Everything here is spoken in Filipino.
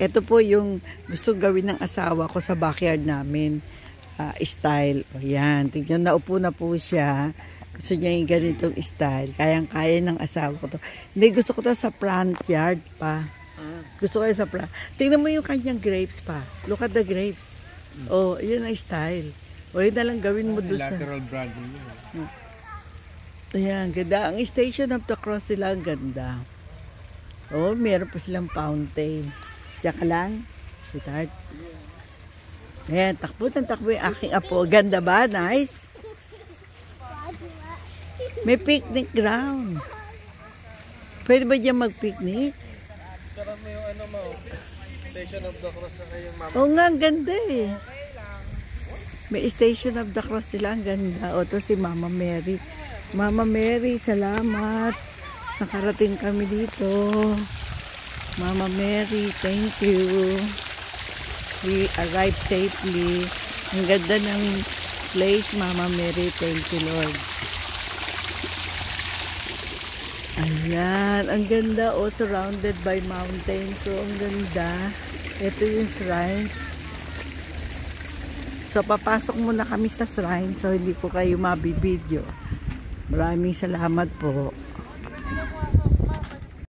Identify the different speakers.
Speaker 1: Ito po yung gustong gawin ng asawa ko sa backyard namin. Style. O yan. Tignan, naupo na po siya. Gusto niya yung ganitong style. Kayang-kaya ng asawa ko to. Hindi, gusto ko to sa front yard pa. Gusto ko sa front. Tingnan mo yung kanyang grapes pa. Look at the grapes. Oh, yun ang style. O yun na lang gawin mo doon sa...
Speaker 2: Lateral branding yun.
Speaker 1: Ayan, ganda. Ang Station of the Cross nila, ang ganda. Oh, meron pa silang fountain. Diyan ka lang. Sweetheart. Ayan, takbo yung aking apo. Ganda ba? Nice. May picnic ground. Pwede ba dyan mag-picnic?
Speaker 2: Sarap mo yung ano mo. Station of the Cross sa kayong mama.
Speaker 1: Oo nga, ang ganda eh. May Station of the Cross nila. Ang ganda. O, to si Mama Mary. Mama Mary, salamat. Nakarating kami dito. Mama Mary, thank you. We arrived safely. Ang ganda ng place, Mama Mary. Thank you, Lord. Ayan, ang ganda. Oh, surrounded by mountains. So, ang ganda. Ito yung shrine. So, papasok muna kami sa shrine. So, hindi po kayo mabibideo. Maraming salamat po.